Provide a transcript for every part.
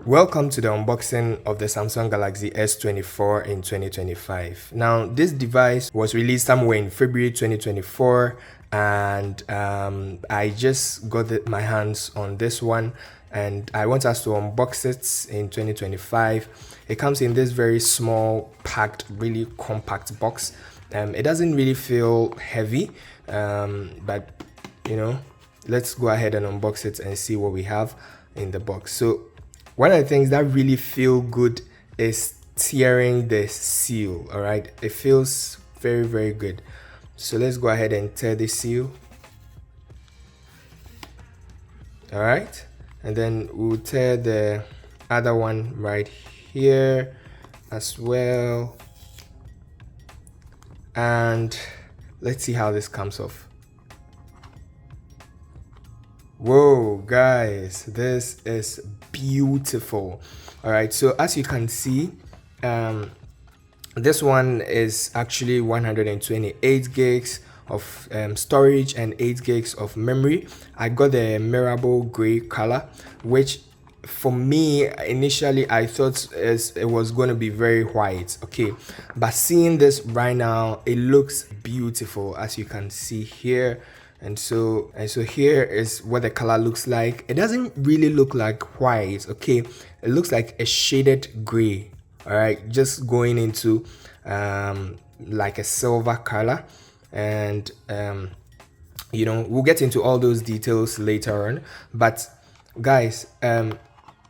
Welcome to the unboxing of the Samsung Galaxy S24 in 2025. Now, this device was released somewhere in February 2024 and I just got my hands on this one and I want us to unbox it in 2025. It comes in this very small, packed, really compact box. It doesn't really feel heavy, but you know, let's go ahead and unbox it and see what we have in the box. So one of the things that really feel good is tearing the seal. All right, it feels very good. So let's go ahead and tear the seal. All right, and then we'll tear the other one right here as well, and let's see how this comes off. Whoa guys, this is beautiful. All right, so as you can see, this one is actually 128 gigs of storage and 8 gigs of memory. I got the marble gray color, which for me initially I thought it was going to be very white, okay, but seeing this right now, it looks beautiful, as you can see here. And so here is what the color looks like. It doesn't really look like white, okay, it looks like a shaded gray. All right, just going into like a silver color, and you know, we'll get into all those details later on. But guys,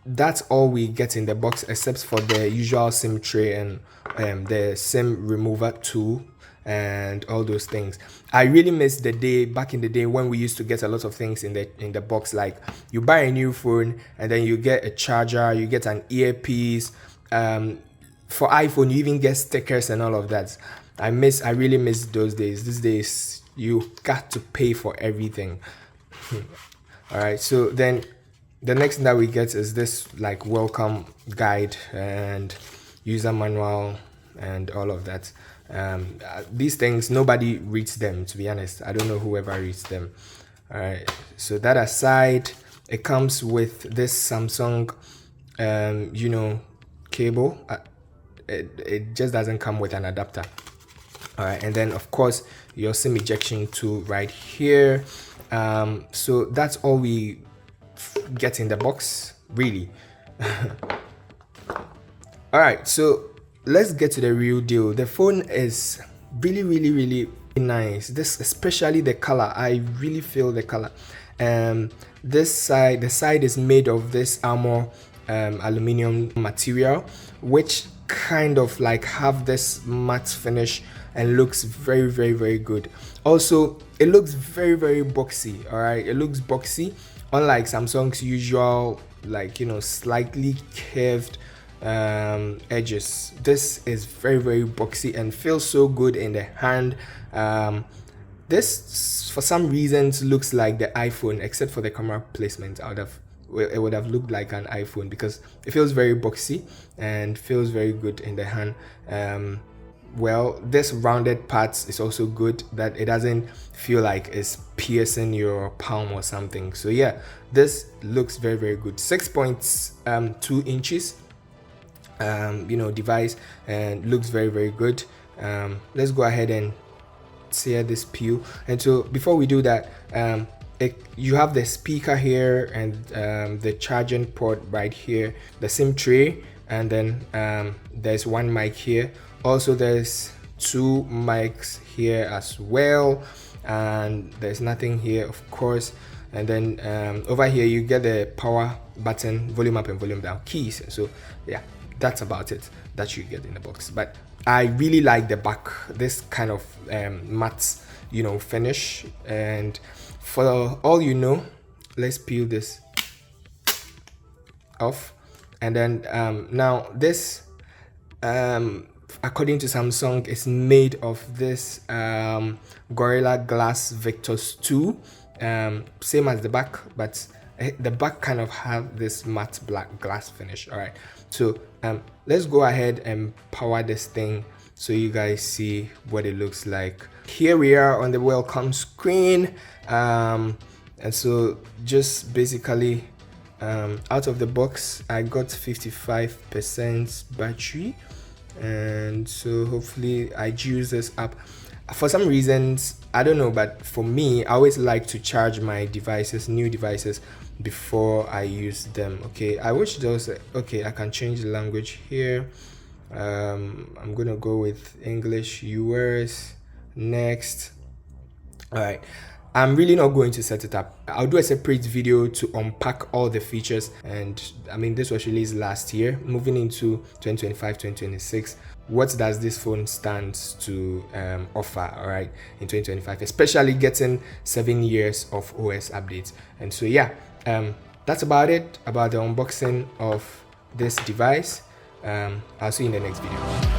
that's all we get in the box, except for the usual SIM tray and the SIM remover tool and all those things. I really miss the day back in the day when we used to get a lot of things in the box, like you buy a new phone and then you get a charger, you get an earpiece. For iPhone, you even get stickers and all of that. I really miss those days. These days you got to pay for everything. All right, so then the next thing that we get is this like welcome guide and user manual and all of that. These things, nobody reads them, to be honest. I don't know whoever reads them. All right, so that aside, it comes with this Samsung you know, cable. It just doesn't come with an adapter. All right, and then of course your SIM ejection tool right here. So that's all we get in the box, really. All right, so let's get to the real deal. The phone is really nice. This, especially the color, I really feel the color. This side, the side is made of this armor aluminum material, which kind of like have this matte finish and looks very good. Also, it looks very boxy. All right, it looks boxy, unlike Samsung's usual, like, you know, slightly curved edges. This is very boxy and feels so good in the hand. This for some reasons looks like the iPhone, except for the camera placement. It would have looked like an iPhone because it feels very boxy and feels very good in the hand. Well, this rounded parts is also good, that it doesn't feel like it's piercing your palm or something. So yeah, this looks very good. 6.2 inches you know, device, and looks very good. Let's go ahead and tear this peel. And so before we do that, you have the speaker here and the charging port right here, the SIM tray, and then there's one mic here. Also there's 2 mics here as well, and there's nothing here, of course. And then over here you get the power button, volume up and volume down keys. So yeah, that's about it that you get in the box. But I really like the back, this kind of matte, you know, finish. And for all you know, let's peel this off. And then now this according to Samsung, is made of this Gorilla Glass Victus 2, same as the back, but the back kind of have this matte black glass finish. All right, so let's go ahead and power this thing so you guys see what it looks like. Here we are on the welcome screen, and so just basically Out of the box I got 55% battery, and so hopefully I juice this up. For some reasons, I don't know, but for me, I always like to charge my devices, new devices, before I use them. Okay, I wish those. Okay, I can change the language here. I'm gonna go with English, US. Next. All right, I'm really not going to set it up. I'll do a separate video to unpack all the features. And I mean, this was released last year. Moving into 2025, 2026, what does this phone stand to offer, all right, in 2025, especially getting 7 years of OS updates. And so yeah, that's about it about the unboxing of this device. I'll see you in the next video.